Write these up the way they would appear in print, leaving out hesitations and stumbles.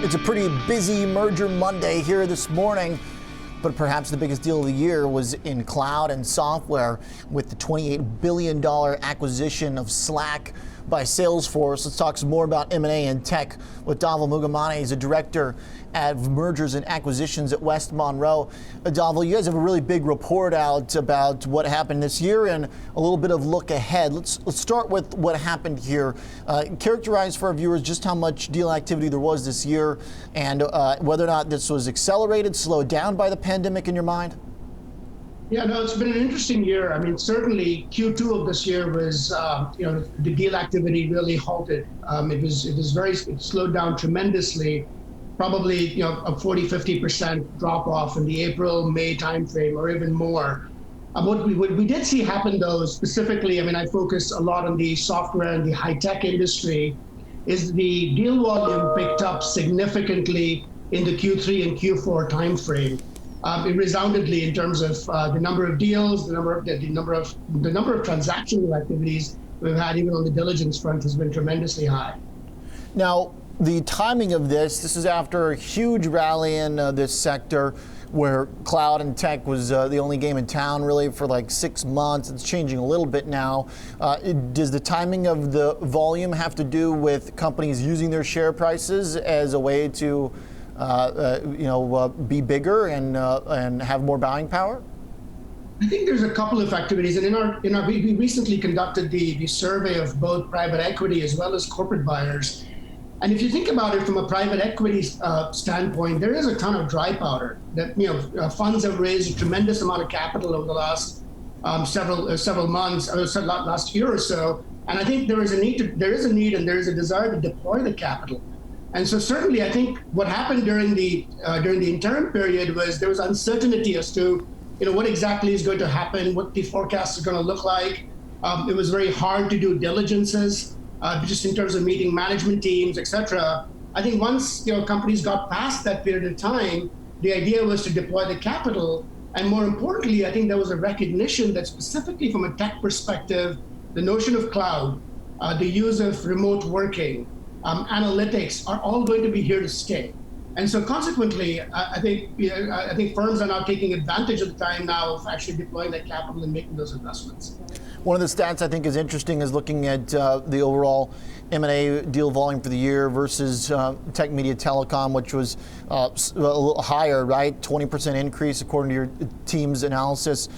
It's a pretty busy merger Monday here this morning, but perhaps the biggest deal of the year was in cloud and software with the $28 billion acquisition of Slack by Salesforce. Let's talk some more about M&A and tech with Dhaval Moogimane. He's a director at mergers and acquisitions at West Monroe. Dhaval, you guys have a really big report out about what happened this year and a little bit of look ahead. Let's start with what happened here. Characterize for our viewers just how much deal activity there was this year and whether or not this was accelerated, slowed down by the pandemic in your mind. Yeah, no, it's been an interesting year. I mean, certainly Q2 of this year was, the deal activity really halted. It slowed down tremendously, probably, a 40–50% drop off in the April-May timeframe or even more. What we did see happen though, specifically, I focus a lot on the software and the high-tech industry, is the deal volume picked up significantly in the Q3 and Q4 timeframe. Resoundingly in terms of the number of deals, the number of transactional activities we've had, even on the diligence front, has been tremendously high. Now, the timing of this is after a huge rally in this sector where cloud and tech was the only game in town really for like 6 months. It's changing a little bit now. Does the timing of the volume have to do with companies using their share prices as a way to be bigger and have more buying power? I think there's a couple of activities, and we recently conducted the survey of both private equity as well as corporate buyers. And if you think about it from a private equity standpoint, there is a ton of dry powder. That funds have raised a tremendous amount of capital over the last several months, last year or so. And I think there is a need and there is a desire to deploy the capital. And so certainly, I think what happened during the interim period was there was uncertainty as to what exactly is going to happen, what the forecast is going to look like. It was very hard to do diligences, just in terms of meeting management teams, et cetera. I think once companies got past that period of time, the idea was to deploy the capital. And more importantly, I think there was a recognition that specifically from a tech perspective, the notion of cloud, the use of remote working, analytics are all going to be here to stay. And so consequently, I think firms are now taking advantage of the time now of actually deploying that capital and making those investments. One of the stats I think is interesting is looking at the overall M&A deal volume for the year versus tech, media, telecom, which was a little higher, right? 20% increase according to your team's analysis.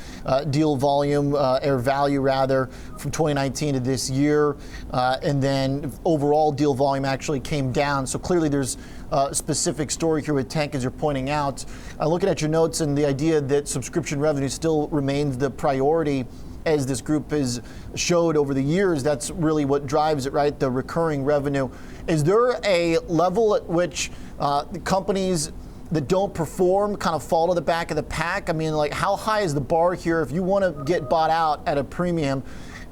Deal volume, or value rather, from 2019 to this year. And then overall deal volume actually came down. So clearly there's a specific story here with tech, as you're pointing out. Looking at your notes and the idea that subscription revenue still remains the priority as this group has showed over the years, that's really what drives it, right? The recurring revenue. Is there a level at which the companies that don't perform kind of fall to the back of the pack? How high is the bar here? If you want to get bought out at a premium,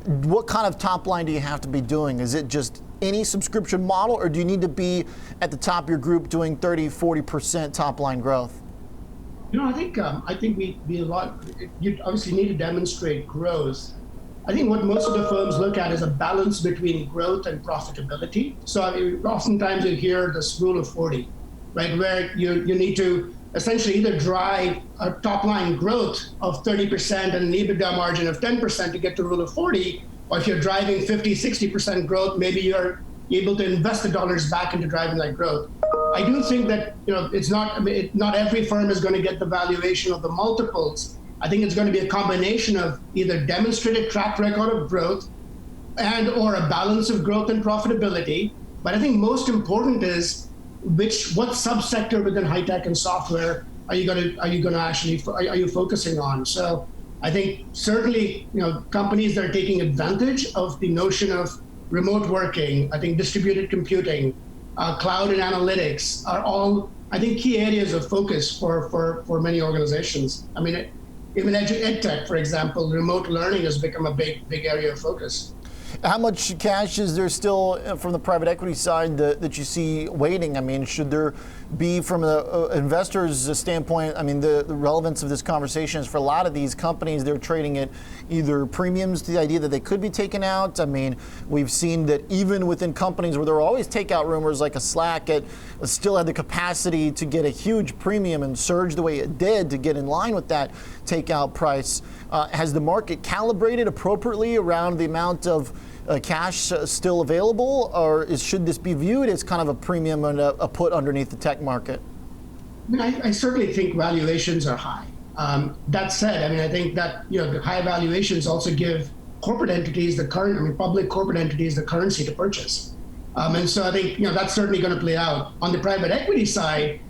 what kind of top line do you have to be doing? Is it just any subscription model, or do you need to be at the top of your group doing 30–40% top line growth? I think you obviously need to demonstrate growth. I think what most of the firms look at is a balance between growth and profitability. So oftentimes you hear this rule of 40, right, where you need to essentially either drive a top line growth of 30% and an EBITDA margin of 10% to get to rule of 40, or if you're driving 50–60% growth, maybe you're able to invest the dollars back into driving that growth. I do think that it's not every firm is going to get the valuation of the multiples. I think it's going to be a combination of either demonstrated track record of growth and or a balance of growth and profitability. But I think most important is what subsector within high tech and software are you focusing on? So I think certainly companies that are taking advantage of the notion of remote working, I think distributed computing, cloud and analytics are all, I think, key areas of focus for many organizations. Even EdTech, for example, remote learning has become a big area of focus. How much cash is there still from the private equity side that you see waiting? I mean, should there be, from the investor's standpoint, I mean, the relevance of this conversation is for a lot of these companies, they're trading at either premiums to the idea that they could be taken out. I mean, we've seen that even within companies where there are always takeout rumors, like a Slack, it still had the capacity to get a huge premium and surge the way it did to get in line with that takeout price. Has the market calibrated appropriately around the amount of cash still available, or should this be viewed as kind of a premium and a put underneath the tech market? I mean, I certainly think valuations are high. That said, I mean, I think that the high valuations also give corporate entities public corporate entities the currency to purchase, and so I think that's certainly going to play out. On the private equity side,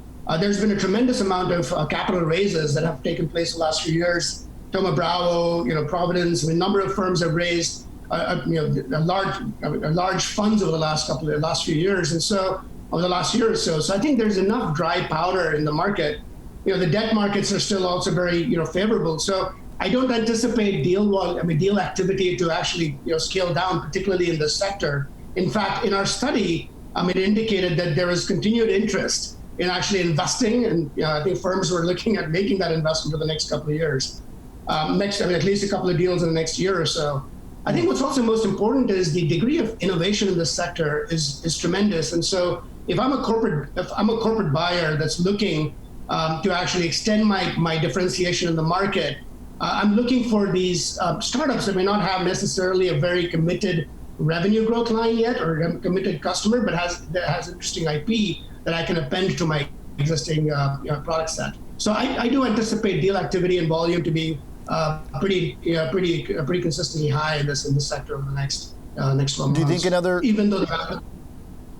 there's been a tremendous amount of capital raises that have taken place the last few years. Thoma Bravo, Providence, a number of firms have raised large funds over the last few years, and so over the last year or so. So I think there's enough dry powder in the market. The debt markets are still also very favorable. So I don't anticipate deal activity to actually scale down, particularly in this sector. In fact, in our study, it indicated that there is continued interest in actually investing, and I think firms were looking at making that investment for the next couple of years. At least a couple of deals in the next year or so. I think what's also most important is the degree of innovation in this sector is tremendous. And so if I'm a corporate buyer that's looking to actually extend my differentiation in the market, I'm looking for these startups that may not have necessarily a very committed revenue growth line yet or a committed customer, but that has interesting IP that I can append to my existing product set. So I do anticipate deal activity and volume to be pretty consistently high in this sector over the next 12 months. Do you think even though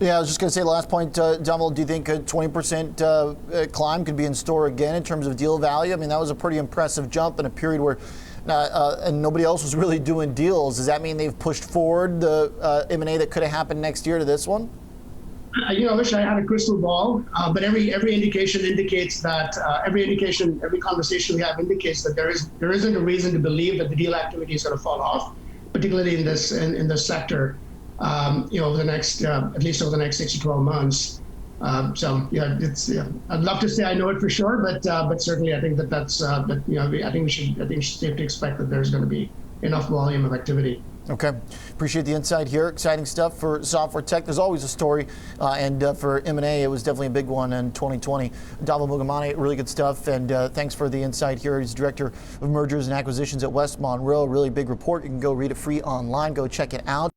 Yeah, I was just going to say the last point, Dhaval, do you think a 20% climb could be in store again in terms of deal value? I mean, that was a pretty impressive jump in a period where and nobody else was really doing deals. Does that mean they've pushed forward the M&A that could have happened next year to this one? I wish I had a crystal ball, but every indication indicates that every conversation we have indicates that there isn't a reason to believe that the deal activity is going to fall off, particularly in this sector. Over the next at least over the next 6 to 12 months. I'd love to say I know it for sure, but certainly I think that's I think we should safe to expect that there's going to be enough volume of activity. Okay, appreciate the insight here. Exciting stuff for software tech. There's always a story, and for M&A, it was definitely a big one in 2020. Dhaval Moogimane, really good stuff, and thanks for the insight here. He's Director of Mergers and Acquisitions at West Monroe. Really big report. You can go read it free online. Go check it out.